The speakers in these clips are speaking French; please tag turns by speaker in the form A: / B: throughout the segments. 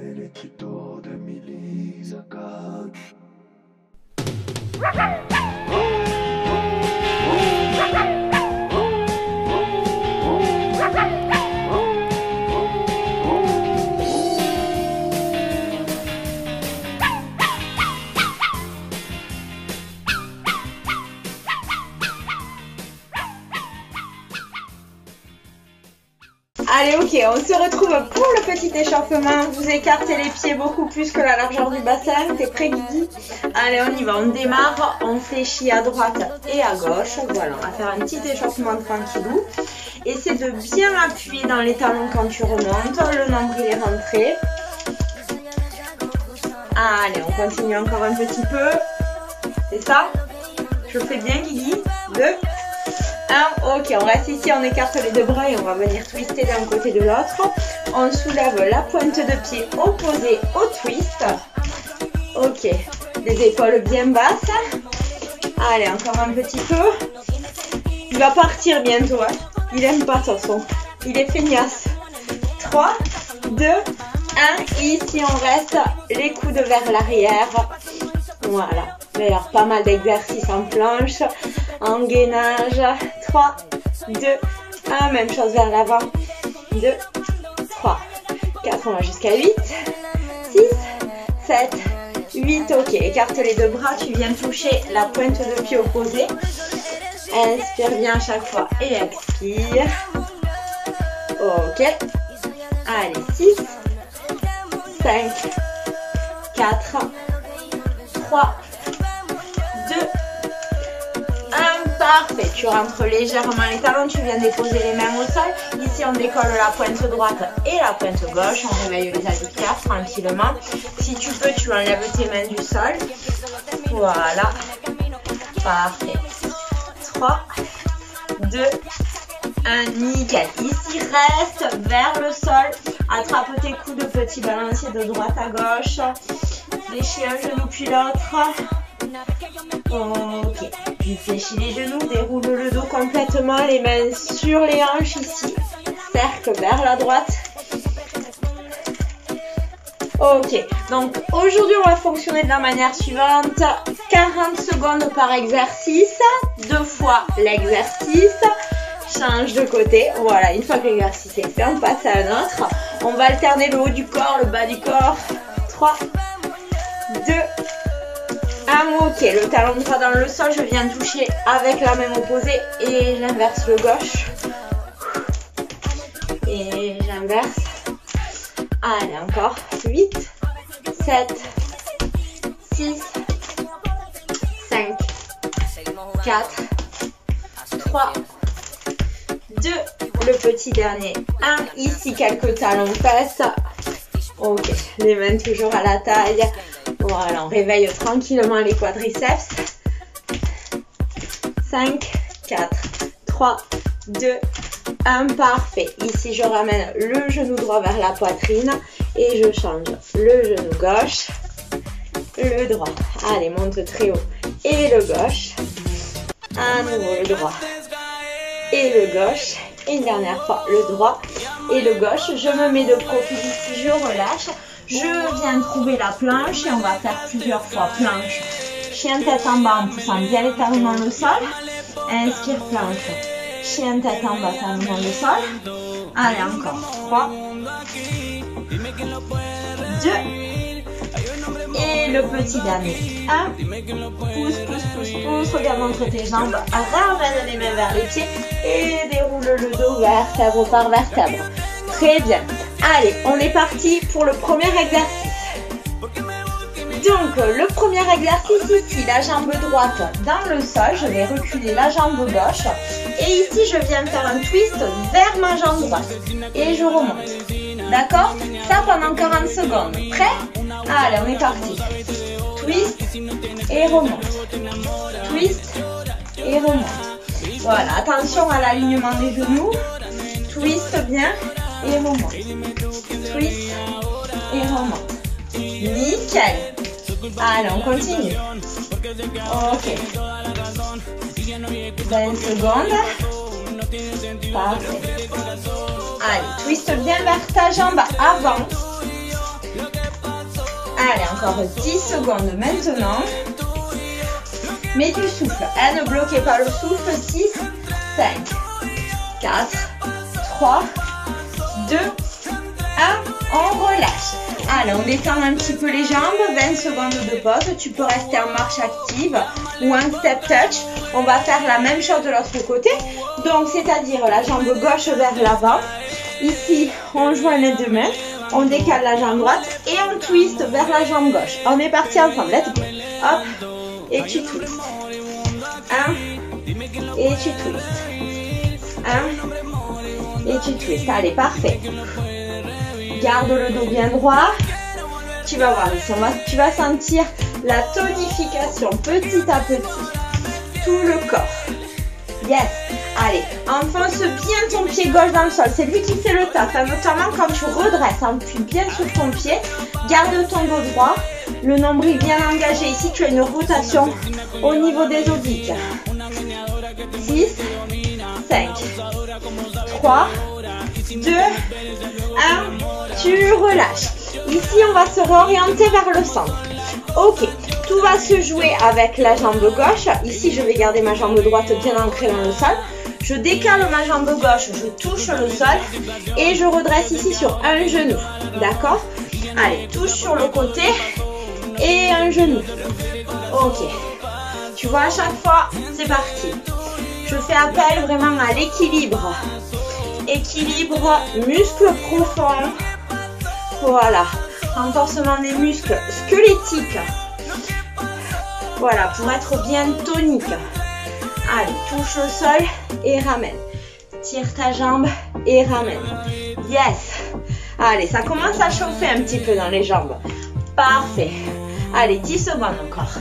A: felicito de mi Lisa.
B: Allez, ok, on se retrouve pour le petit échauffement. Vous écartez les pieds beaucoup plus que la largeur du bassin. T'es prêt, Guigui? Allez, on y va. On démarre. On fléchit à droite et à gauche. Voilà, on va faire un petit échauffement tranquillou. Essaie de bien appuyer dans les talons quand tu remontes. Le nombril est rentré. Allez, on continue encore un petit peu. C'est ça? Je fais bien, Guigui? 2. 1, ok, on reste ici, on écarte les deux bras et on va venir twister d'un côté de l'autre. On soulève la pointe de pied opposée au twist. Ok, les épaules bien basses. Allez, encore un petit peu. Il va partir bientôt, hein. Il aime pas de toute façon. Il est feignasse. 3, 2, 1. Ici, on reste les coudes vers l'arrière. Voilà. D'ailleurs, pas mal d'exercices en planche, en gainage. 3, 2, 1. Même chose vers l'avant. 2, 3, 4. On va jusqu'à 8, 6, 7, 8. Ok, écarte les deux bras. Tu viens toucher la pointe de pied opposée. Inspire bien à chaque fois et expire. Ok. Allez, 6, 5, 4, 3, 2, 1. Parfait. Tu rentres légèrement les talons. Tu viens déposer les mains au sol. Ici, on décolle la pointe droite et la pointe gauche. On réveille les adducteurs tranquillement. Si tu peux, tu enlèves tes mains du sol. Voilà. Parfait. 3, 2, 1. Nickel. Ici, reste vers le sol. Attrape tes coudes de petit balancier de droite à gauche. Fléchis un genou puis l'autre. Ok. Puis fléchis les genoux. Déroule le dos complètement. Les mains sur les hanches ici. Cercle vers la droite. Ok. Donc aujourd'hui, on va fonctionner de la manière suivante. 40 secondes par exercice. 2 fois l'exercice. Change de côté. Voilà, une fois que l'exercice est fait, on passe à un autre. On va alterner le haut du corps, le bas du corps. 3, 2, 1. Ok, le talon droit dans le sol. Je viens toucher avec la main opposée et j'inverse le gauche. Et j'inverse. Allez, encore. 8, 7, 6, 5, 4, 3, 2, le petit dernier, 1, ici quelques talons fesses, ok, les mains toujours à la taille, voilà, on réveille tranquillement les quadriceps, 5, 4, 3, 2, 1, parfait, ici je ramène le genou droit vers la poitrine et je change le genou gauche, le droit, allez, monte très haut, et le gauche, à nouveau le droit, et le gauche, et une dernière fois le droit et le gauche. Je me mets de profil ici, je relâche, je viens trouver la planche et on va faire plusieurs fois planche, chien tête en bas en poussant bien les talons dans le sol, inspire planche, chien tête en bas, talons dans le sol, allez encore, 3, 2, et le petit dernier, 1, pousse, pousse, pousse, pousse, regarde entre tes jambes, ramène les mains vers les pieds et déroule le dos vertèbre par vertèbre. Très bien. Allez, on est parti pour le premier exercice. Donc, le premier exercice ici, la jambe droite dans le sol, je vais reculer la jambe gauche et ici, je viens faire un twist vers ma jambe droite et je remonte. D'accord? Ça pendant 40 secondes. Prêt? Allez, on est parti. Twist et remonte. Twist et remonte. Voilà, attention à l'alignement des genoux. Twist bien et remonte. Twist et remonte. Nickel. Allez, on continue. Ok. 20 secondes. Parfait. Allez, twist bien vers ta jambe avant. encore 10 secondes maintenant. Mets du souffle. Ne bloquez pas le souffle. 6, 5, 4, 3, 2, 1. On relâche. Allez, on détend un petit peu les jambes. 20 secondes de pause. Tu peux rester en marche active ou en step touch. On va faire la même chose de l'autre côté. Donc, c'est-à-dire la jambe gauche vers l'avant. Ici, on joint les deux mains. On décale la jambe droite et on twist vers la jambe gauche. On est parti ensemble. Let's go. Hop. Et tu twists. 1. Et tu twists. 1. Et tu twists. Allez, parfait. Garde le dos bien droit. Tu vas voir ici. Tu vas sentir la tonification petit à petit. Tout le corps. Yes. Allez, enfonce bien ton pied gauche dans le sol. C'est lui qui fait le taf. Notamment quand tu redresses. Appuie bien sur ton pied. Garde ton dos droit. Le nombril bien engagé. Ici, tu as une rotation au niveau des obliques. 6, 5, 3, 2, 1. Tu relâches. Ici, on va se réorienter vers le centre. Ok, tout va se jouer avec la jambe gauche. Ici, je vais garder ma jambe droite bien ancrée dans le sol. Je décale ma jambe gauche, je touche le sol et je redresse ici sur un genou. D'accord? Allez, touche sur le côté et un genou. Ok. Tu vois, à chaque fois, c'est parti. Je fais appel vraiment à l'équilibre. Équilibre, muscles profonds. Voilà. Renforcement des muscles squelettiques. Voilà, pour être bien tonique. Allez, touche le sol et ramène. Tire ta jambe et ramène. Yes. Allez, ça commence à chauffer un petit peu dans les jambes. Parfait. Allez, 10 secondes encore.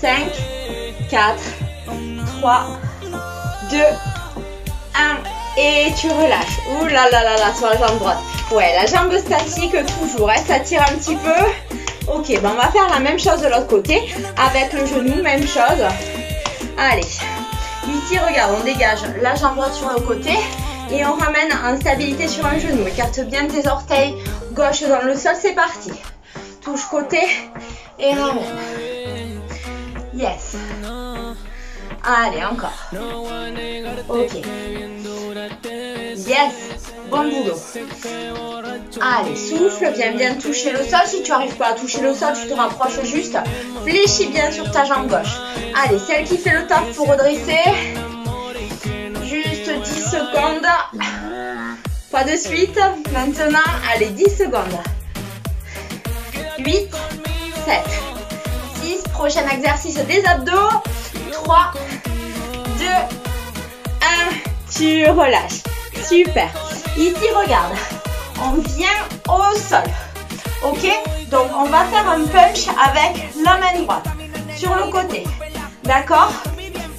B: 5, 4, 3, 2, 1. Et tu relâches. Ouh là là là là, sur la jambe droite. Ouais, la jambe statique toujours. Ça tire un petit peu. Ok, ben on va faire la même chose de l'autre côté. Avec le genou, même chose. Allez. Ici, regarde, on dégage la jambe droite sur le côté. Et on ramène en stabilité sur un genou. Écarte bien tes orteils gauche dans le sol. C'est parti. Touche côté et ramène. Yes. Allez, encore. Ok. Yes. Bon boulot. Allez, souffle, viens bien toucher le sol. Si tu n'arrives pas à toucher le sol, tu te rapproches juste. Fléchis bien sur ta jambe gauche. Allez, celle qui fait le taf pour redresser. Juste 10 secondes. Pas de suite. Maintenant, allez, 10 secondes. 8, 7, 6. Prochain exercice des abdos. 3, 2, 1. Tu relâches. Super. Ici, regarde. On vient au sol. Ok? Donc, on va faire un punch avec la main droite. Sur le côté. D'accord?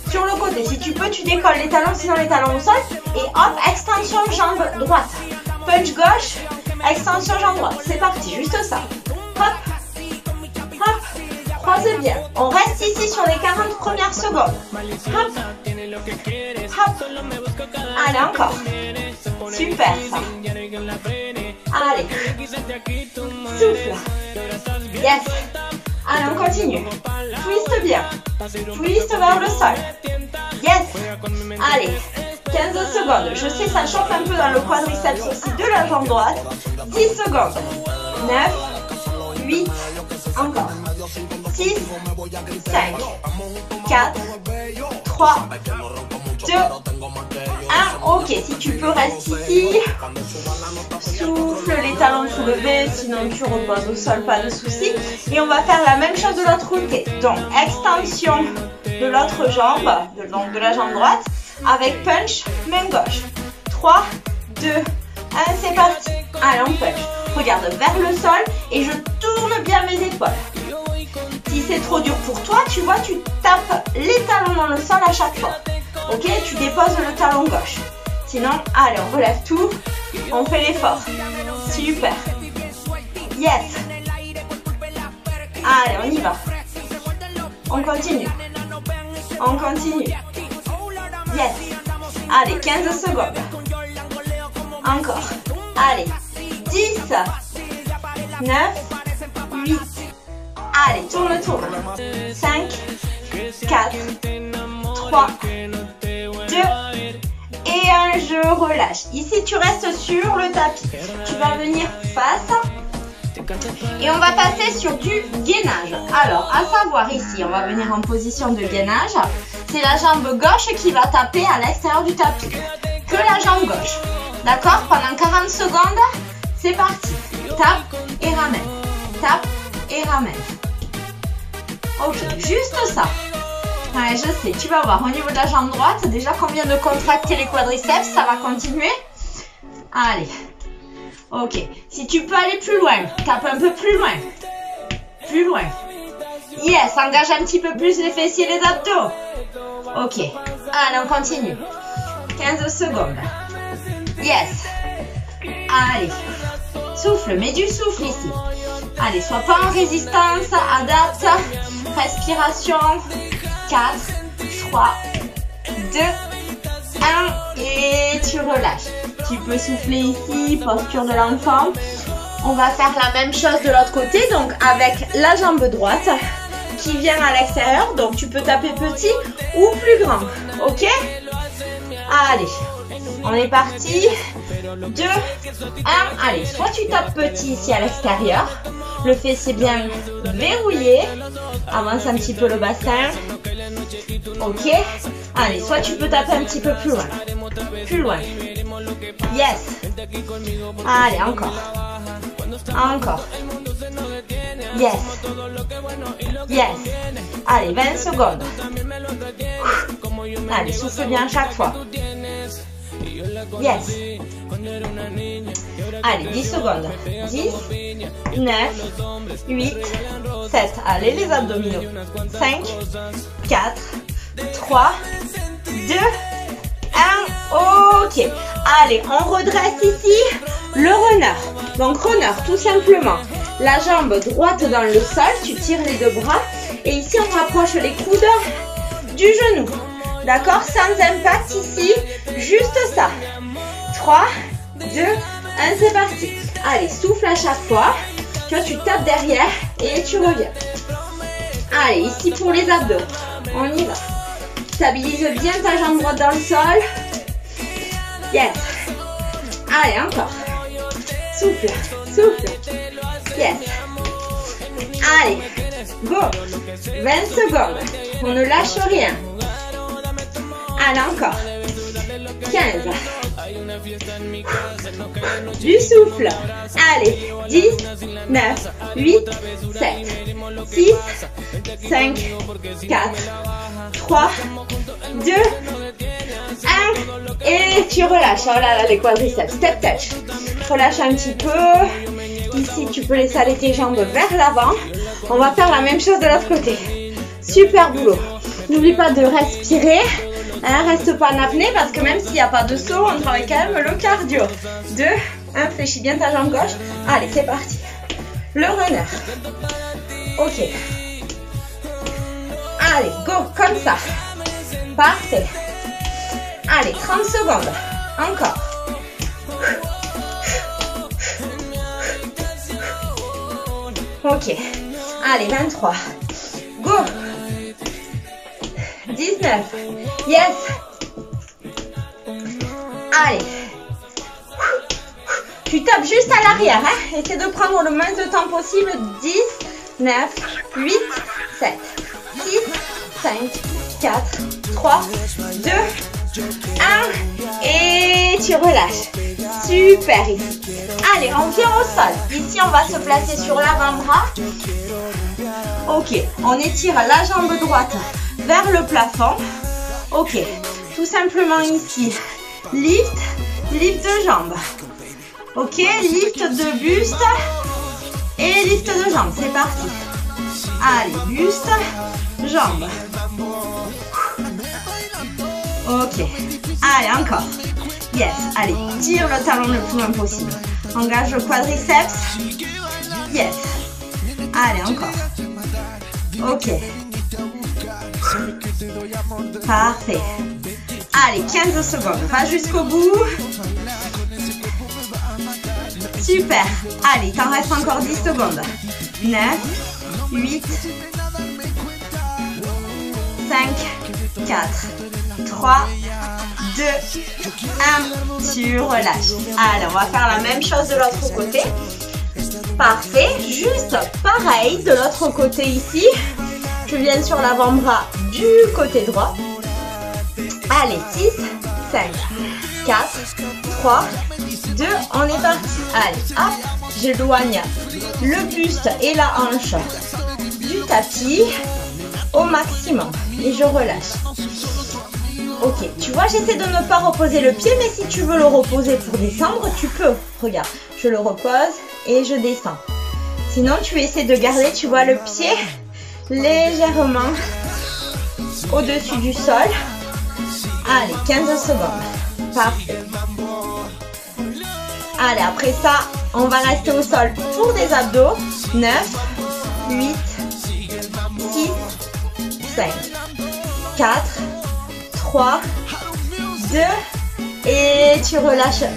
B: Sur le côté. Si tu peux, tu décolles les talons, sinon les talons au sol. Et hop, extension jambe droite. Punch gauche, extension jambe droite. C'est parti, juste ça. Hop. Hop. Croisez bien. On reste ici sur les 40 premières secondes. Hop. Hop. Allez, encore. Super, ça. Allez. Souffle. Yes. Allez, on continue. Twist bien. Twist vers le sol. Yes. Allez. 15 secondes. Je sais, ça chauffe un peu dans le quadriceps aussi de la jambe droite. 10 secondes. 9, 8, encore. 6, 5, 4, 3, 2, 1. Ok, si tu peux, reste ici. Souffle, les talons soulevés, sinon tu reposes au sol, pas de souci. Et on va faire la même chose de l'autre côté. Donc, extension de l'autre jambe, donc de la jambe droite, avec punch, main gauche. 3, 2, 1, c'est parti. Allez, on punch. Regarde vers le sol et je tourne bien mes épaules. Si c'est trop dur pour toi, tu vois, tu tapes les talons dans le sol à chaque fois. Ok, tu déposes le talon gauche. Sinon, allez, on relève tout. On fait l'effort. Super. Yes. Allez, on y va. On continue. On continue. Yes. Allez, 15 secondes. Encore. Allez. 10, 9, 8. Allez, tourne, tourne. 5, 4, 3, 2, et 1, je relâche. Ici, tu restes sur le tapis. Tu vas venir face. Et on va passer sur du gainage. Alors, à savoir ici, on va venir en position de gainage. C'est la jambe gauche qui va taper à l'extérieur du tapis. Que la jambe gauche. D'accord? Pendant 40 secondes, c'est parti. Tape et ramène. Tape et ramène. Ok, juste ça. Ouais, je sais, tu vas voir au niveau de la jambe droite, déjà combien de contracter les quadriceps, ça va continuer. Allez. Ok, si tu peux aller plus loin, tape un peu plus loin. Plus loin. Yes, engage un petit peu plus les fessiers et les abdos. Ok, allez, on continue. 15 secondes. Yes. Allez. Souffle, mets du souffle ici. Allez, sois pas en résistance, adapte. Respiration. 4, 3, 2, 1 et tu relâches. Tu peux souffler ici, posture de l'enfant. On va faire la même chose de l'autre côté, donc avec la jambe droite qui vient à l'extérieur. Donc tu peux taper petit ou plus grand. Ok? Allez, on est parti. 2, 1. Allez, soit tu tapes petit ici à l'extérieur. Le fessier bien verrouillé. Avance un petit peu le bassin. Ok. Allez, soit tu peux taper un petit peu plus loin. Plus loin. Yes. Allez, encore. Encore. Yes. Yes. Allez, 20 secondes. Allez, souffle bien chaque fois. Yes. Allez, 10 secondes. 10, 9, 8, 7. Allez, les abdominaux. 5, 4, 3, 2, 1. Ok. Allez, on redresse ici le runner. Donc, runner, tout simplement. La jambe droite dans le sol. Tu tires les deux bras. Et ici, on rapproche les coudes du genou. D'accord? Sans impact ici. Juste ça. 3, 2, 1, c'est parti. Allez, souffle à chaque fois. Tu vois, tu tapes derrière et tu reviens. Allez, ici pour les abdos. On y va. Stabilise bien ta jambe droite dans le sol. Yes. Allez, encore. Souffle, souffle. Yes. Allez, go. 20 secondes. On ne lâche rien. Allez, encore. 15. Du souffle. Allez, 10, 9, 8, 7, 6, 5, 4, 3, 2, 1. Et tu relâches. Oh là là, les quadriceps. Step touch. Relâche un petit peu. Ici, tu peux laisser aller tes jambes vers l'avant. On va faire la même chose de l'autre côté. Super boulot. N'oublie pas de respirer. Hein, reste pas en apnée parce que même s'il n'y a pas de saut, on travaille quand même le cardio. 2, 1, fléchis bien ta jambe gauche. Allez, c'est parti. Le runner. Ok. Allez, go, comme ça. Parfait. Allez, 30 secondes. Encore. Ok. Allez, 23. Go. 19. Yes. Allez. Tu tapes juste à l'arrière. Hein? Essaie de prendre le moins de temps possible. 10, 9, 8, 7, 6, 5, 4, 3, 2, 1. Et tu relâches. Super ici. Allez, on vient au sol. Ici, on va se placer sur l'avant-bras. Ok, on étire la jambe droite vers le plafond. Ok, tout simplement ici. Lift, lift de jambe. Ok, lift de buste et lift de jambe. C'est parti. Allez, buste, jambe. Ok, allez, encore. Yes, allez, tire le talon le plus loin possible. Engage le quadriceps. Yes. Allez, encore. Ok. Parfait. Allez, 15 secondes. Va jusqu'au bout. Super. Allez, il t'en reste encore 10 secondes. 9, 8, 5, 4, 3, 2, 1. Tu relâches. Allez, on va faire la même chose de l'autre côté. Parfait. Juste pareil de l'autre côté ici. Je viens sur l'avant-bras du côté droit. Allez, 6, 5, 4, 3, 2, on est parti. Allez, hop, j'éloigne le buste et la hanche du tapis au maximum. Et je relâche. Ok, tu vois, j'essaie de ne pas reposer le pied, mais si tu veux le reposer pour descendre, tu peux. Regarde, je le repose et je descends. Sinon, tu essaies de garder, tu vois, le pied légèrement au-dessus du sol. Allez, 15 secondes. Parfait. Allez, après ça, on va rester au sol pour des abdos. 9, 8, 6, 5, 4, 3, 2, et tu relâches.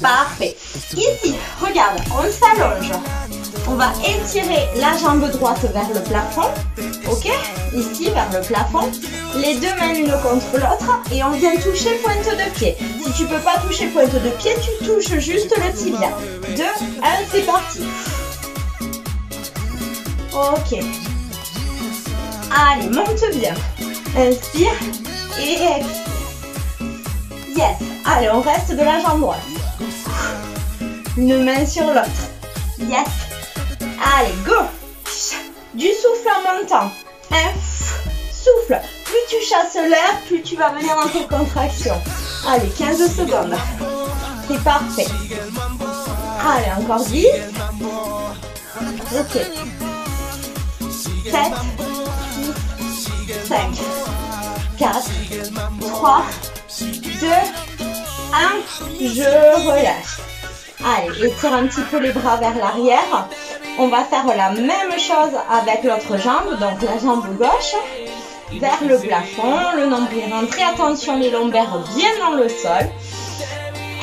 B: Parfait. Ici, regarde, on s'allonge. On va étirer la jambe droite vers le plafond. Ok? Ici, vers le plafond. Les deux mains l'une contre l'autre. Et on vient toucher pointe de pied. Si tu ne peux pas toucher pointe de pied, tu touches juste le tibia. 2, 1, c'est parti. Ok. Allez, monte bien. Inspire et expire. Yes. Allez, on reste de la jambe droite. Une main sur l'autre. Yes. Allez, go. Du souffle en montant. Souffle. Plus tu chasses l'air, plus tu vas venir en tes contractions. Allez, 15 secondes. C'est parfait. Allez, encore 10. Ok. 7, 6, 5, 4, 3, 2, 1. Je relâche. Allez, étire un petit peu les bras vers l'arrière. On va faire la même chose avec l'autre jambe, donc la jambe gauche, vers le plafond, le nombril rentré. Attention, les lombaires bien dans le sol.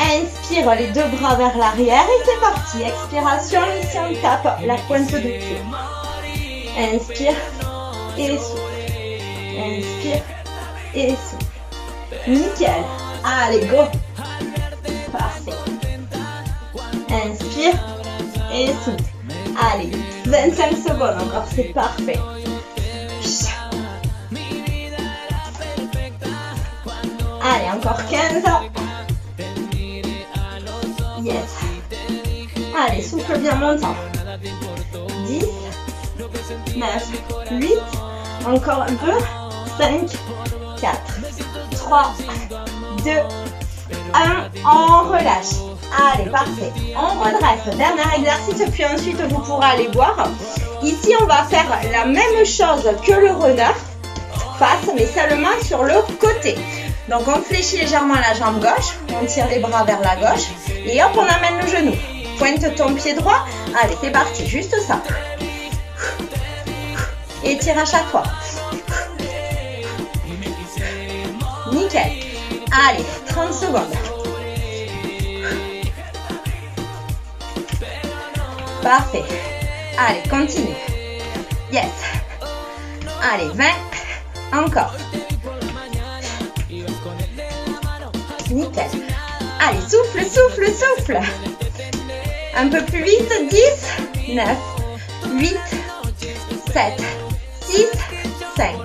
B: Inspire les deux bras vers l'arrière et c'est parti. Expiration, ici on tape la pointe de pied. Inspire et souffle. Inspire et souffle. Nickel. Allez, go. Parfait. Inspire et souffle. Allez, 25 secondes encore, c'est parfait. Allez, encore 15. Yes. Allez, souffle bien montant. 10, 9, 8, encore un peu. 5, 4, 3, 2, 1, on relâche. Allez, parfait. On redresse. Dernier exercice, puis ensuite vous pourrez aller boire. Ici, on va faire la même chose que le runner face, mais seulement sur le côté. Donc, on fléchit légèrement la jambe gauche. On tire les bras vers la gauche. Et hop, on amène le genou. Pointe ton pied droit. Allez, c'est parti. Juste ça. Et tire à chaque fois. Nickel. Allez, 30 secondes. Parfait. Allez, continue. Yes. Allez, 20. Encore. Nickel. Allez, souffle, souffle, souffle. Un peu plus vite. 10, 9, 8, 7, 6, 5,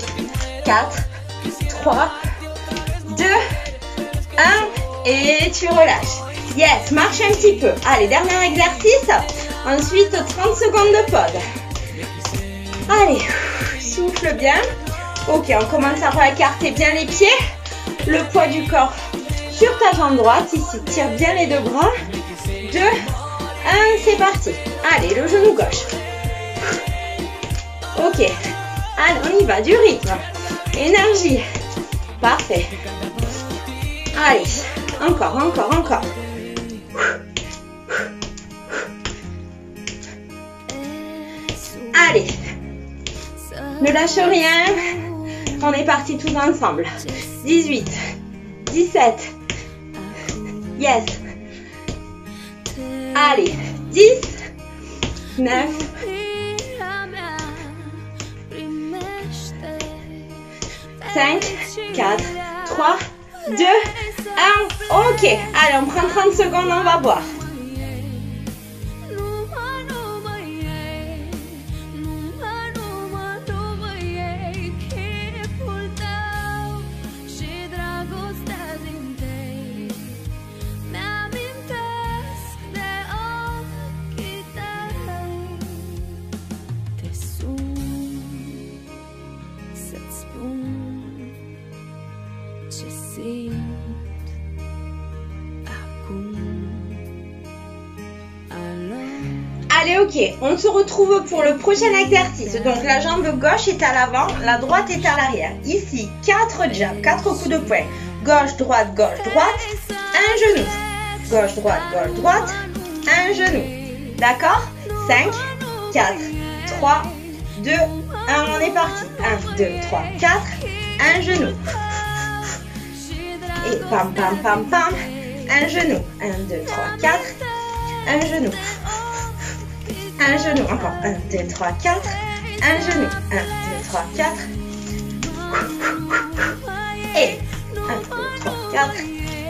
B: 4, 3, 2, 1. Et tu relâches. Yes, marche un petit peu. Allez, dernier exercice. Ensuite, 30 secondes de pause. Allez, souffle bien. Ok, on commence à écarter bien les pieds. Le poids du corps sur ta jambe droite. Ici, tire bien les deux bras. 2, 1, c'est parti. Allez, le genou gauche. Ok. Allez, on y va, du rythme. Énergie. Parfait. Allez, encore, encore, encore. Allez, ne lâche rien. On est parti tous ensemble. 18, 17. Yes. Allez, 10, 9, 5, 4, 3, 2, 1. Ok, allez, on prend 30 secondes, on va boire. Allez, ok, on se retrouve pour le prochain exercice. Donc la jambe gauche est à l'avant, la droite est à l'arrière. Ici, 4 jabs, 4 coups de poing. Gauche, droite, un genou. Gauche, droite, un genou. D'accord? 5, 4, 3, 2, 1, on est parti. 1, 2, 3, 4, un genou. Et pam, pam, pam, pam, un genou. 1, 2, 3, 4, un genou. Un genou, encore. 1, 2, 3, 4, un genou. 1, 2, 3, 4. Et 1, 2, 3, 4.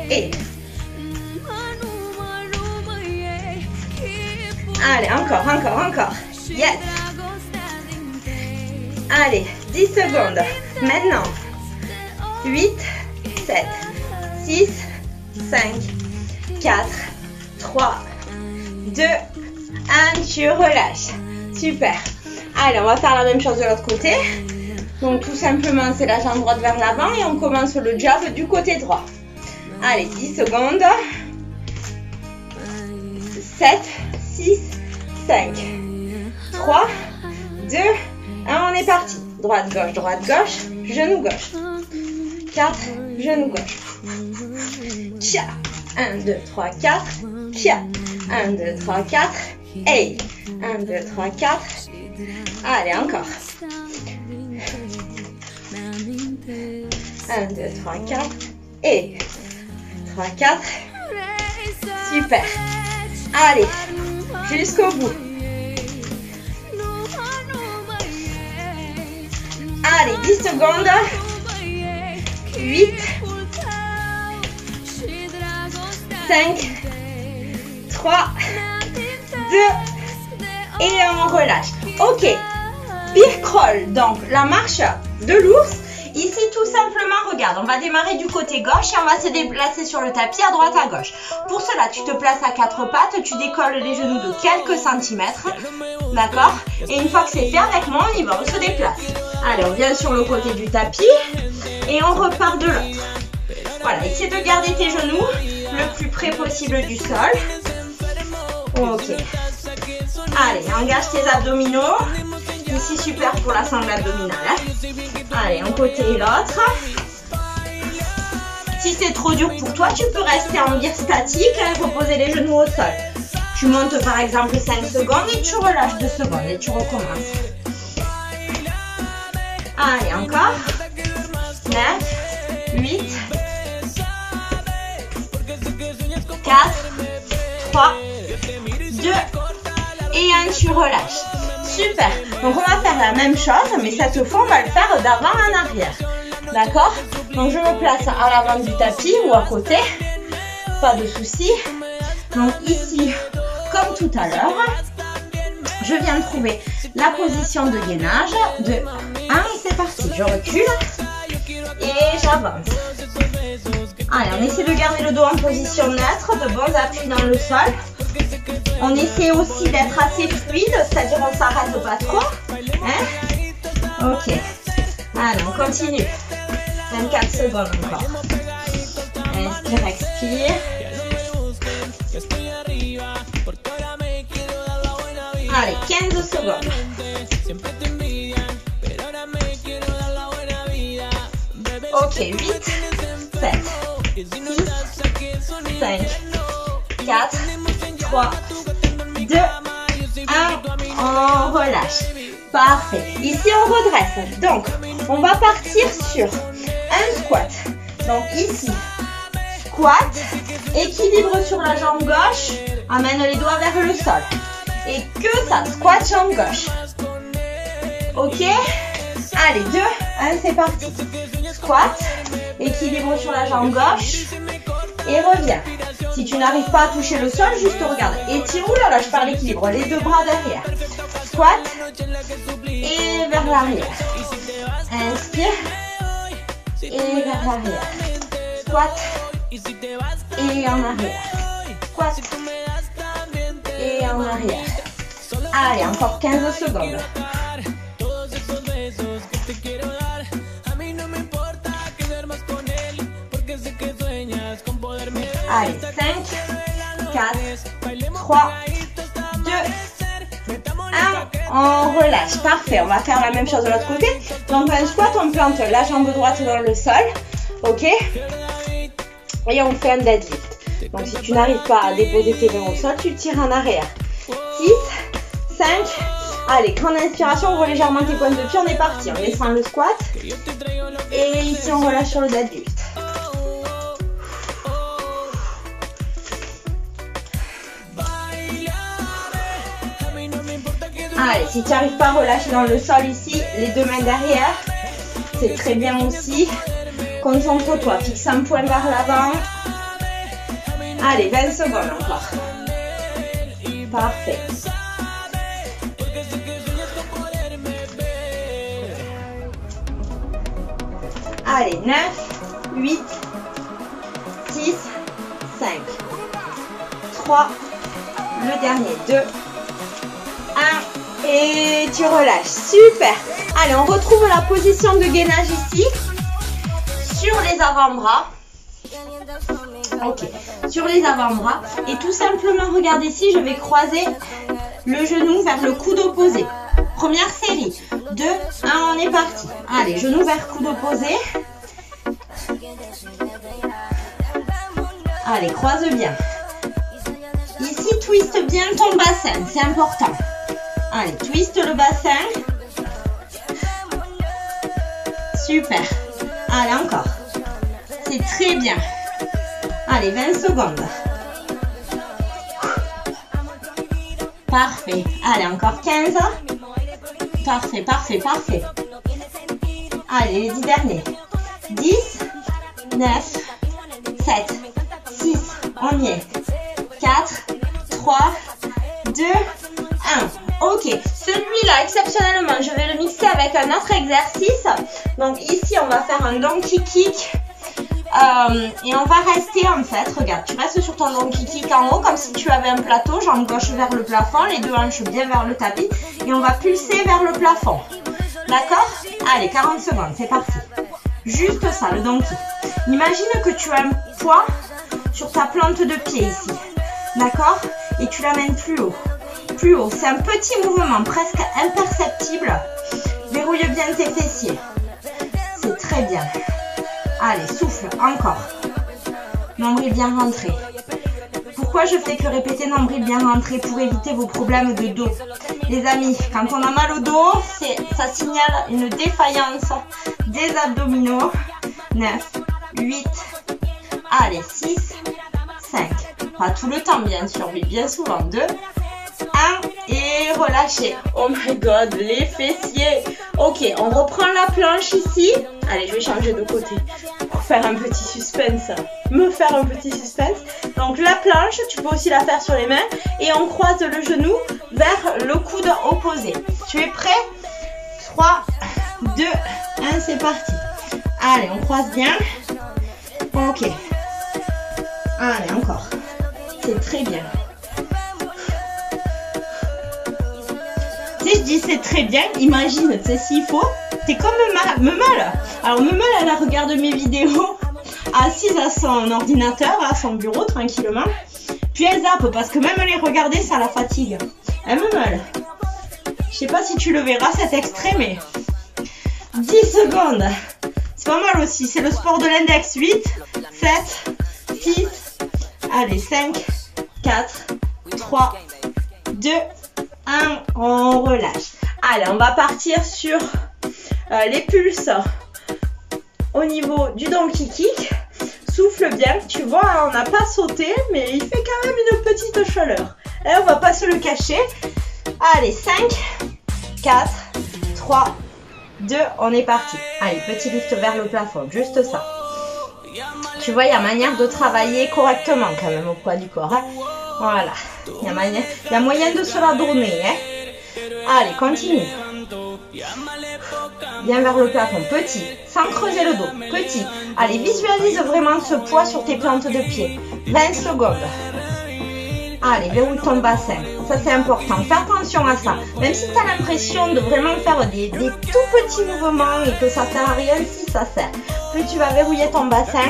B: Et allez, encore. Yes. Allez, 10 secondes. Maintenant, 8, 7, 6, 5, 4, 3, 2, 1, tu relâches. Super. Allez, on va faire la même chose de l'autre côté. Donc tout simplement, c'est la jambe droite vers l'avant et on commence le jab du côté droit. Allez, 10 secondes. 7, 6, 5, 3, 2, 1, on est parti. Droite, gauche, genou gauche. 4, genou gauche. Tcha. 1, 2, 3, 4. Tcha. 1, 2, 3, 4. Hey. 1, 2, 3, 4. Allez, encore. 1, 2, 3, 4. Et 3, 4. Super. Allez, jusqu'au bout. Allez, 10 secondes. 8, 5, 3, 2, et on relâche. Ok, bear crawl, donc la marche de l'ours. Ici, tout simplement, regarde, on va démarrer du côté gauche et on va se déplacer sur le tapis à droite à gauche. Pour cela, tu te places à 4 pattes, tu décolles les genoux de quelques centimètres, d'accord? Et une fois que c'est fait, avec moi, on y va, on se déplace. Allez, on vient sur le côté du tapis et on repart de l'autre. Voilà, essaie de garder tes genoux le plus près possible du sol. Ok. Allez, engage tes abdominaux. Ici, super pour la sangle abdominale. Allez, un côté et l'autre. Si c'est trop dur pour toi, tu peux rester en biais statique et reposer les genoux au sol. Tu montes par exemple 5 secondes et tu relâches 2 secondes et tu recommences. Allez, encore. 9, 8, 4, 3, 2 et 1, tu relâches. Super. Donc on va faire la même chose, mais cette fois on va le faire d'avant en arrière. D'accord? Donc je me place à l'avant du tapis ou à côté. Pas de souci. Donc ici, comme tout à l'heure, je viens de trouver la position de gainage de 1 et c'est parti. Je recule et j'avance. Allez, on essaie de garder le dos en position neutre, de bons appuis dans le sol. On essaie aussi d'être assez fluide, c'est-à-dire on ne s'arrête pas trop. Hein? Ok. Allez, on continue. 24 secondes encore. Inspire, expire. Allez, 15 secondes. Ok, 8, 7, 6, 5, 4, 3, 2, 1, on relâche. Parfait. Ici, on redresse. Donc, on va partir sur un squat. Donc, ici, Squat, équilibre sur la jambe gauche, amène les doigts vers le sol. Et que ça, squat jambe gauche. Ok? Allez, 2, 1, c'est parti. Squat, équilibre sur la jambe gauche et reviens. Si tu n'arrives pas à toucher le sol, juste regarde. Étire, oulala, je parle d'équilibre, les deux bras derrière. Squat et vers l'arrière. Inspire et vers l'arrière. Squat et en arrière. Squat et en arrière. Allez, encore 15 secondes. Allez, 5, 4, 3, 2, 1. On relâche. Parfait. On va faire la même chose de l'autre côté. Donc, un squat, on plante la jambe droite dans le sol. Ok? Et on fait un deadlift. Donc, si tu n'arrives pas à déposer tes mains au sol, tu tires en arrière. 6, 5. Allez, grande inspiration. Ouvre légèrement tes pointes de pied. On est parti. On descend le squat. Et ici, on relâche sur le deadlift. Allez, si tu n'arrives pas à relâcher dans le sol ici, les deux mains derrière, c'est très bien aussi. Concentre-toi, fixe un point vers l'avant. Allez, 20 secondes encore. Parfait. Allez, 9, 8, 6, 5, 3, le dernier, 2, 1. Et tu relâches. Super. Allez, on retrouve la position de gainage ici. Sur les avant-bras. Ok. Sur les avant-bras. Et tout simplement, regarde ici, je vais croiser le genou vers le coude opposé. Première série. 2, 1, on est parti. Allez, genou vers coude opposé. Allez, croise bien. Ici, twiste bien ton bassin. C'est important. Allez, twiste le bassin. Super. Allez, encore. C'est très bien. Allez, 20 secondes. Parfait. Allez, encore 15. Parfait, parfait, parfait. Allez, les 10 derniers. 10, 9, 7, 6, on y est. 4, 3, 2, 1. Ok, celui-là, exceptionnellement, je vais le mixer avec un autre exercice. Donc ici, on va faire un donkey kick. Et on va rester en fait, regarde, tu restes sur ton donkey kick en haut comme si tu avais un plateau, jambe gauche vers le plafond, les deux hanches bien vers le tapis. Et on va pulser vers le plafond. D'accord? Allez, 40 secondes, c'est parti. Juste ça, le donkey. Imagine que tu as un poids sur ta plante de pied ici. D'accord? Et tu l'amènes plus haut. Plus haut. C'est un petit mouvement presque imperceptible. Verrouille bien tes fessiers. C'est très bien. Allez, souffle. Encore. Nombril bien rentré. Pourquoi je fais que répéter nombril bien rentré? Pour éviter vos problèmes de dos. Les amis, quand on a mal au dos, ça signale une défaillance des abdominaux. 9, 8, allez, 6, 5. Pas tout le temps, bien sûr, mais bien souvent. 2, 1 et relâchez. Oh my god, les fessiers. Ok, on reprend la planche ici. Allez, je vais changer de côté pour faire un petit suspense. Me faire un petit suspense. Donc la planche, tu peux aussi la faire sur les mains. Et on croise le genou vers le coude opposé. Tu es prêt? 3, 2, 1, c'est parti. Allez, on croise bien. Ok. Allez, encore. C'est très bien. Tu sais, je dis c'est très bien. Imagine, tu sais, s'il faut, t'es comme Meumel. Alors, Meumel, elle regarde mes vidéos assise à son ordinateur, à son bureau, tranquillement. Puis elle zappe, parce que même les regarder, ça la fatigue. Hein, Meumel? Je sais pas si tu le verras, cet extrait, mais 10 secondes. C'est pas mal aussi. C'est le sport de l'index. 8, 7, 6, allez, 5, 4, 3, 2, 1. On relâche. Allez, on va partir sur les pulses au niveau du donkey kick. Souffle bien. Tu vois, on n'a pas sauté, mais il fait quand même une petite chaleur. Et on va pas se le cacher. Allez, 5, 4, 3, 2, on est parti. Allez, petit lift vers le plafond, juste ça. Tu vois, il y a manière de travailler correctement quand même au poids du corps. Hein. Voilà, il y a moyen de se la donner. Hein. Allez, continue. Bien vers le plafond, petit, sans creuser le dos, petit. Allez, visualise vraiment ce poids sur tes plantes de pied. 20 secondes. Allez, verrouille ton bassin. Ça, c'est important. Fais attention à ça. Même si tu as l'impression de vraiment faire des tout petits mouvements et que ça sert à rien, si ça sert. Plus tu vas verrouiller ton bassin,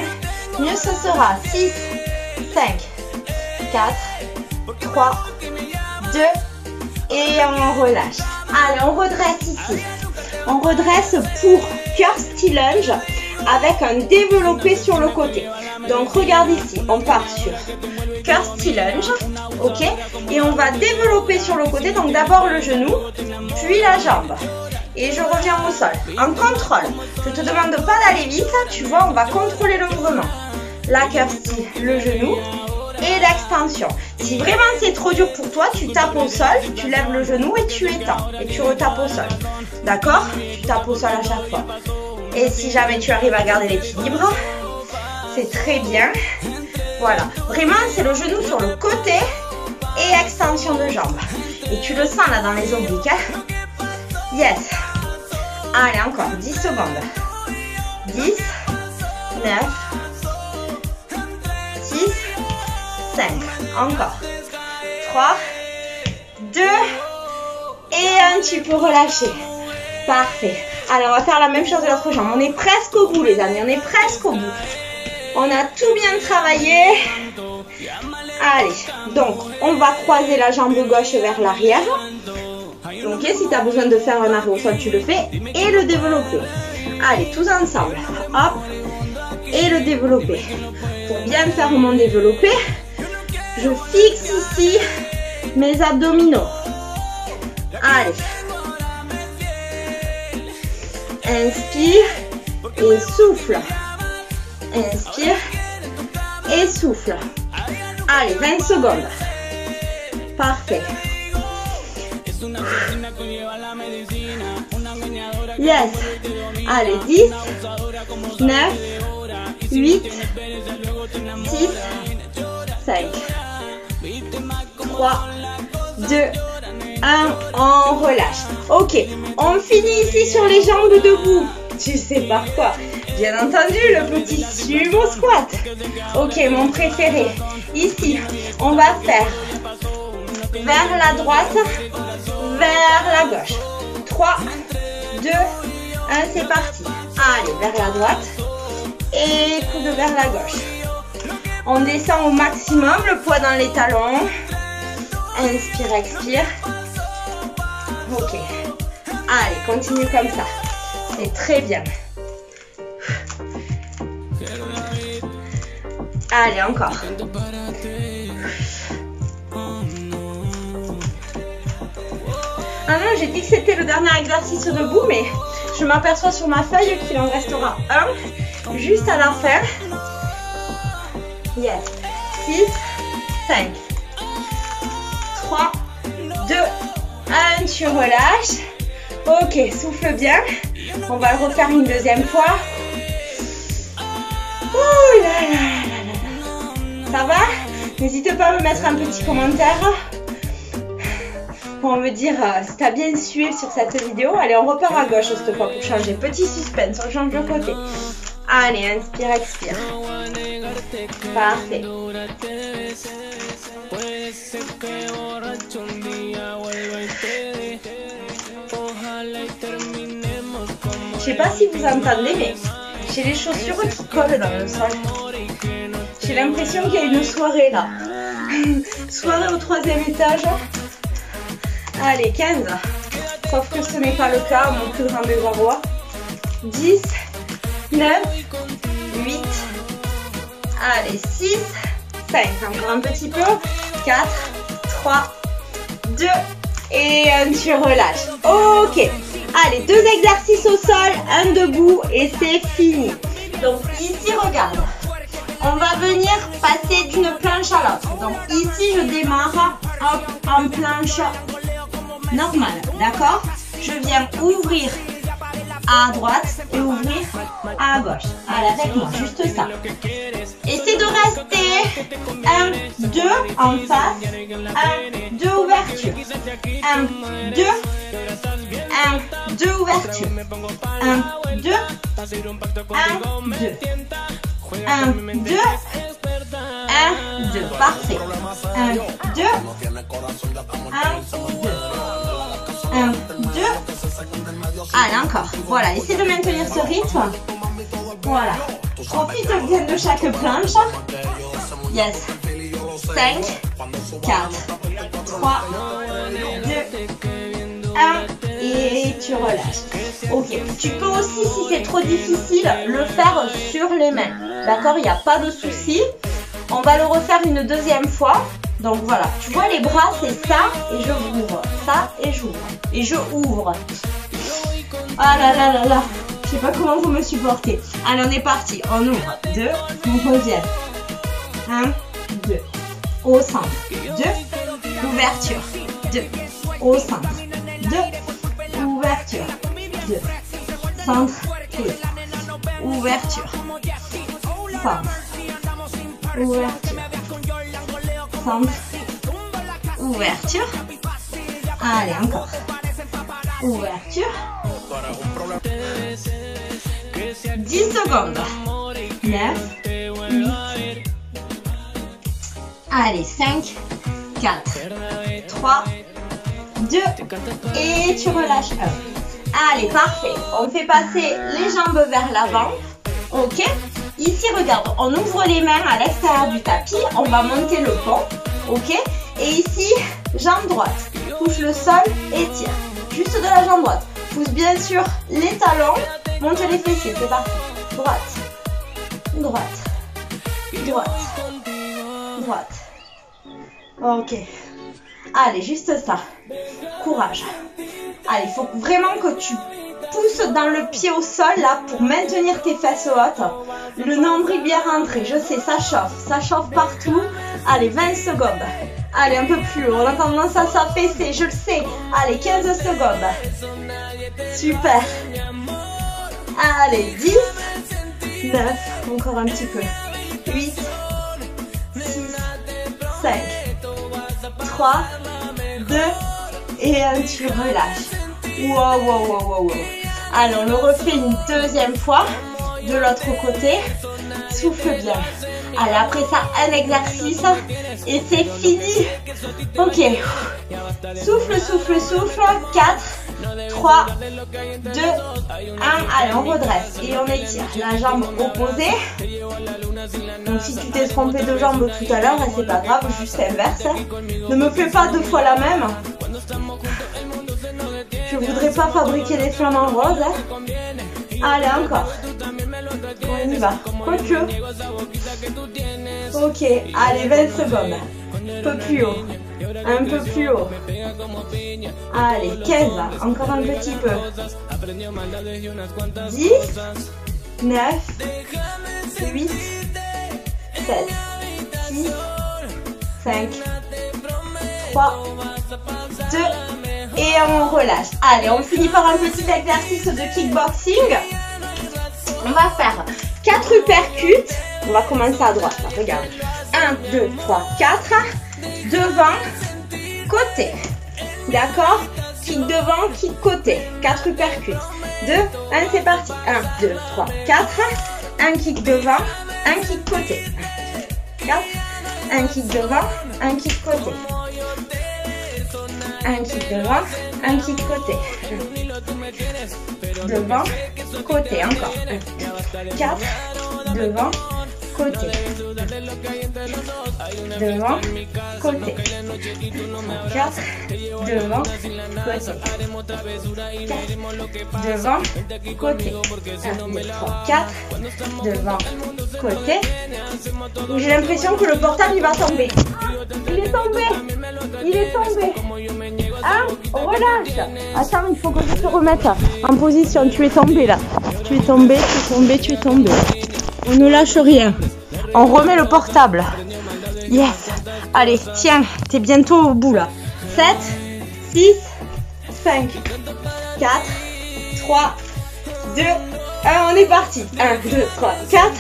B: mieux ce sera. 6, 5, 4, 3, 2 et on relâche. Allez, on redresse ici. On redresse pour curl lunge avec un développé sur le côté. Donc, regarde ici. On part sur curl lunge. Ok, et on va développer sur le côté, donc d'abord le genou, puis la jambe. Et je reviens au sol. En contrôle, je te demande pas d'aller vite, tu vois, on va contrôler le mouvement. La curl, le genou et l'extension. Si vraiment c'est trop dur pour toi, tu tapes au sol, tu lèves le genou et tu étends. Et tu retapes au sol. D'accord? Tu tapes au sol à chaque fois. Et si jamais tu arrives à garder l'équilibre, c'est très bien. Voilà, vraiment c'est le genou sur le côté et extension de jambe. Et tu le sens là dans les obliques. Hein? Yes. Allez, encore 10 secondes. 10, 9, 6, 5. Encore. 3, 2 et 1. Tu peux relâcher. Parfait. Allez, on va faire la même chose de l'autre jambe. On est presque au bout, les amis. On est presque au bout. On a tout bien travaillé. Allez, donc on va croiser la jambe gauche vers l'arrière. Ok, si tu as besoin de faire un arrêt au sol, tu le fais. Et le développer. Allez, tous ensemble. Hop. Et le développer. Pour bien faire mon développé, je fixe ici mes abdominaux. Allez. Inspire et souffle. Inspire et souffle. Allez, 20 secondes. Parfait. Yes. Allez, 10, 9, 8, 6, 5, 3, 2, 1. On relâche. Ok, on finit ici sur les jambes debout. Tu sais par quoi? Bien entendu, le petit sumo squat. Ok, mon préféré. Ici, on va faire vers la droite, vers la gauche. 3, 2, 1, c'est parti. Allez, vers la droite et coude vers la gauche. On descend au maximum, le poids dans les talons. Inspire, expire. Ok. Allez, continue comme ça. C'est très bien. Allez, encore. Ah non, j'ai dit que c'était le dernier exercice debout, mais je m'aperçois sur ma feuille qu'il en restera un juste à la fin. Yes. 6, 5, 3, 2, 1. Tu relâches. Ok, souffle bien. On va le refaire une deuxième fois. Ouh là là là là. Ça va? N'hésite pas à me mettre un petit commentaire pour me dire si tu as bien suivi sur cette vidéo. Allez, on repart à gauche cette fois pour changer. Petit suspense, on change de côté. Allez, inspire, expire. Parfait. Je sais pas si vous entendez, mais j'ai les chaussures qui collent dans le sol. J'ai l'impression qu'il y a une soirée là. Soirée au 3e étage. Allez, 15. Sauf que ce n'est pas le cas, mon plus grand désarroi. 10, 9, 8. Allez, 6, 5. Encore un petit peu. 4, 3, 2 et 1. Tu relâches. Ok. Allez, 2 exercices au sol, un debout et c'est fini. Donc ici, regarde. on va venir passer d'une planche à l'autre. Donc ici, je démarre en planche normale, d'accord? Je viens ouvrir à droite et ouvrir à gauche. Allez, avec moi, juste ça. Essayez de rester 1, 2 en face, 1, 2 ouverture, 1, 2, 1, 2 ouverture, 1, 2, 1, 2, 1, 2, 1, 2, parfait, 1, 2, 1, 2, allez encore, voilà, essayez de maintenir ce rythme, voilà, profite bien de chaque planche, yes, 5, 4, 3, 2, 1, et tu relâches, ok, tu peux aussi, si c'est trop difficile, le faire sur les mains, d'accord, il n'y a pas de souci, on va le refaire une deuxième fois. Donc voilà, tu vois les bras, c'est ça et je ouvre, ça et j'ouvre, et je ouvre. Ah là là là là, je sais pas comment vous me supportez. Allez, on est parti, on ouvre, 2, on revient. 1, 2, au centre, 2, ouverture, 2, au centre, 2, ouverture, 2, centre, 2, ouverture, centre, ouverture. Centre, ouverture, allez encore, ouverture, 10 secondes, 9, 8, allez 5, 4, 3, 2, et tu relâches 1. Allez, parfait, on fait passer les jambes vers l'avant, ok. Ici, regarde, on ouvre les mains à l'extérieur du tapis, on va monter le pont, ok? Et ici, jambe droite, touche le sol et tire. Juste de la jambe droite. Pousse bien sûr les talons, monte les fessiers, c'est parti. Droite, droite, droite, droite. Ok. Allez, juste ça. Courage. Allez, il faut vraiment que tu pousses dans le pied au sol là pour maintenir tes fesses hautes. Le nombril bien rentré, je sais, ça chauffe partout. Allez, 20 secondes. Allez, un peu plus haut, on a tendance à s'affaisser, je le sais. Allez, 15 secondes. Super. Allez, 10, 9, encore un petit peu. 8, 6, 5, 3, 2, et 1, tu relâches. Wow, wow, wow, wow, wow. Allez, on le refait une deuxième fois. De l'autre côté, souffle bien. Allez, après ça, un exercice et c'est fini. Ok. Souffle, souffle, souffle. 4, 3, 2, 1. Allez, on redresse et on étire. La jambe opposée. Donc si tu t'es trompé de jambe tout à l'heure, c'est pas grave, juste inverse. Ne me fais pas 2 fois la même. Je voudrais pas fabriquer des flamants roses. Allez, encore. On y va. Quoique. Ok. Allez, 20 secondes. Un peu plus haut. Un peu plus haut. Allez, 15. Encore un petit peu. 10, 9, 8, 7, 6, 5, 3, 2, et on relâche. Allez, on finit par un petit exercice de kickboxing. On va faire 4 uppercuts. On va commencer à droite. Là, regarde. 1, 2, 3, 4. Devant, côté. D'accord? Kick devant, kick côté. 4 uppercuts. 2, 1, c'est parti. 1, 2, 3, 4. Un kick devant, un kick côté. 4. Un kick devant, un kick côté. Un kick devant, un kick côté. Devant, côté, encore. 4, devant, côté. Devant, côté. 4, devant, côté. 4, devant, côté. 1, 2, 3, 4, devant, côté. J'ai l'impression que le portable il va tomber. Il est tombé. Il est tombé. Hein? Relâche. Attends, il faut que je te remette en position. Tu es tombé là. Tu es tombé, tu es tombé, tu es tombé. On ne lâche rien. On remet le portable. Yes. Allez, tiens, t'es bientôt au bout là. 7, 6, 5, 4, 3, 2, 1, on est parti. 1, 2, 3, 4,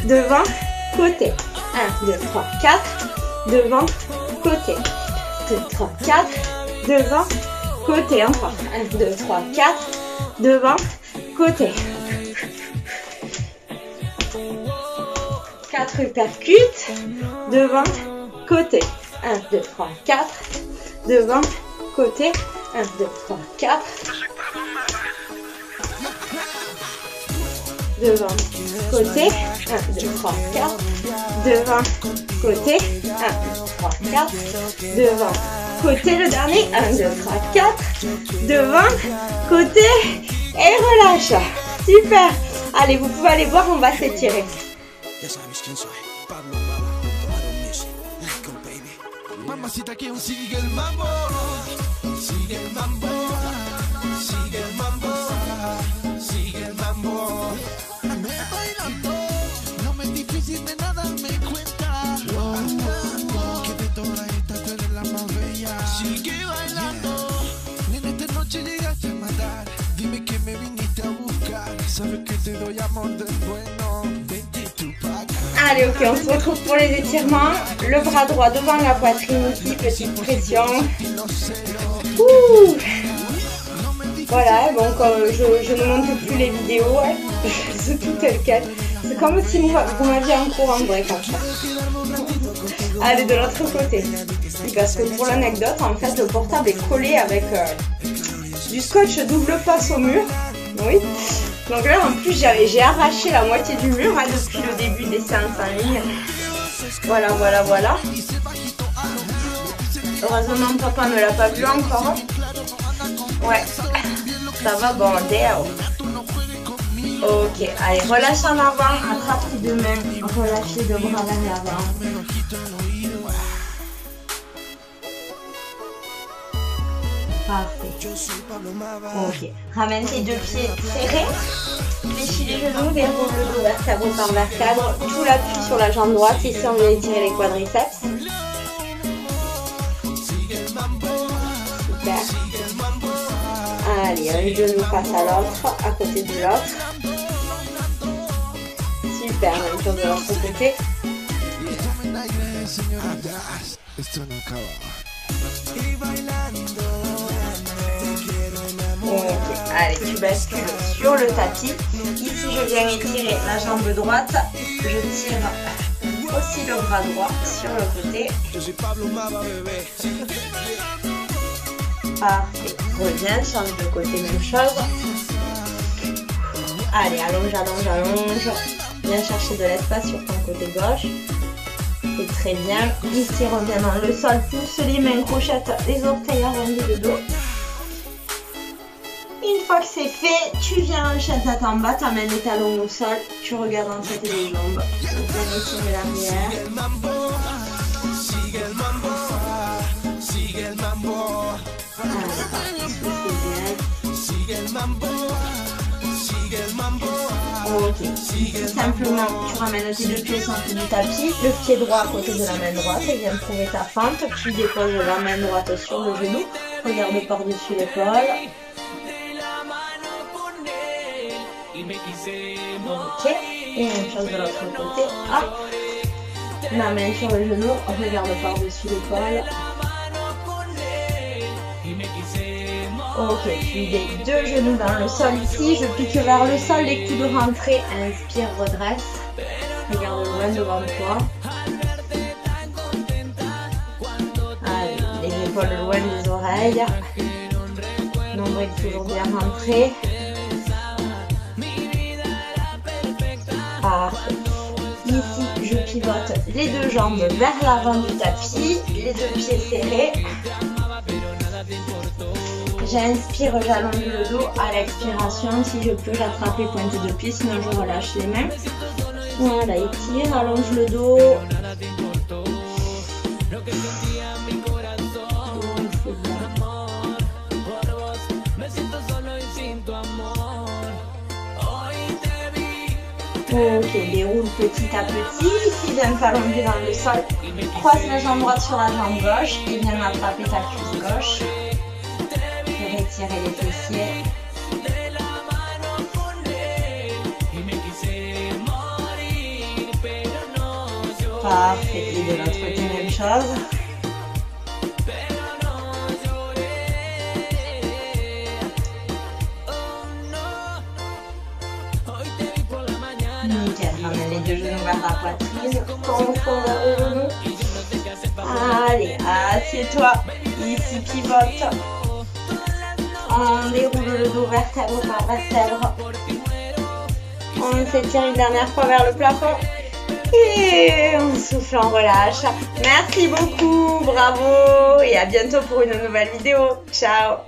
B: devant, côté. 1, 2, 3, 4, devant, côté. 2, 3, 4, devant, côté. Encore. 1, 2, 3, 4, devant, côté. 4 uppercuts, devant, côté. 1, 2, 3, 4, devant, côté. 1, 2, 3, 4. Devant, côté. 1, 2, 3, 4. Devant, côté. 1, 2, 3, 4. Devant, côté. Le dernier. 1, 2, 3, 4. Devant, côté. Et relâche. Super. Allez, vous pouvez aller voir, on va s'étirer.
A: Mamacita que sigue el mambo, sigue el mambo, sigue el mambo, sigue el mambo. Me bailando, no me es difícil de nada me cuenta. Que de todas estas tú eres la más bella. Sigue bailando, nena esta noche llegaste a matar. Dime que me viniste a buscar. Sabes que te doy amor del bueno. Vente tú pa' acá.
B: Allez, ok, on se retrouve pour les étirements. Le bras droit devant la poitrine ici, petite pression. Ouh. Voilà, donc je ne montre plus les vidéos, ouais. C'est tout tel quel. C'est comme si vous m'aviez en cours en vrai comme ça. Allez, de l'autre côté. Parce que pour l'anecdote, en fait, le portable est collé avec du scotch double passe au mur. Oui. Donc là, en plus, j'ai arraché la moitié du mur hein, depuis le début des séances en ligne. Voilà, voilà, voilà. Heureusement, papa ne l'a pas vu encore. Ouais, ça va bander. Ok, allez, relâche en avant, attrape tes deux mains, relâche les deux bras vers l'avant. Parfait. Ok, ramène tes deux pieds serrés, fléchis les genoux, déroule le dos vertèbre par vertèbre, tout l'appui sur la jambe droite, ici on vient étirer les quadriceps. Super. Allez, un genou face à l'autre, à côté de l'autre. Super, même chose de l'autre côté. Ok, allez, tu bascules sur le tapis. Ici, je viens étirer la jambe droite. Je tire aussi le bras droit sur le côté. Parfait. Reviens, change de côté, même chose. Allez, allonge, allonge, allonge. Viens chercher de l'espace sur ton côté gauche. C'est très bien. Ici, reviens dans le sol. Pousse les mains, crochette les orteils, arrondis le dos. Une fois que c'est fait, tu viens en chaise tête en bas, t'amènes les talons au sol, tu regardes en tête les jambes. Viens étirer l'arrière. Ok, simplement tu ramènes tes deux pieds au centre du tapis, le pied droit à côté de la main droite et viens trouver ta fente, tu déposes la main droite sur le genou, regarde par-dessus l'épaule. Ok, et même chose de l'autre côté, hop, la main sur le genou, regarde par-dessus l'épaule. Ok, tu mets deux genoux dans le sol ici, je pique vers le sol, les coudes rentrés, inspire, redresse, regarde loin devant toi. Allez, les épaules loin des oreilles, nombril toujours bien rentré. Parfait. Ici, je pivote les deux jambes vers l'avant du tapis, les deux pieds serrés. J'inspire, j'allonge le dos. À l'expiration, si je peux, j'attrape les pointes de pied, sinon je relâche les mains. Voilà, étire, allonge le dos. Ok, déroule petit à petit. Ici, viens t'allonger dans le sol. Croise la jambe droite sur la jambe gauche et viens attraper ta cuisse gauche. Et retirer les fessiers. Parfait. Et de l'autre côté, même chose. Nickel. Ramène les deux genoux vers la poitrine. Confond vers le genou. Allez, assieds-toi. Ici, pivote. On déroule le dos vertèbre par vertèbre. On s'étire une dernière fois vers le plafond. Et on souffle, on relâche. Merci beaucoup, bravo. Et à bientôt pour une nouvelle vidéo. Ciao.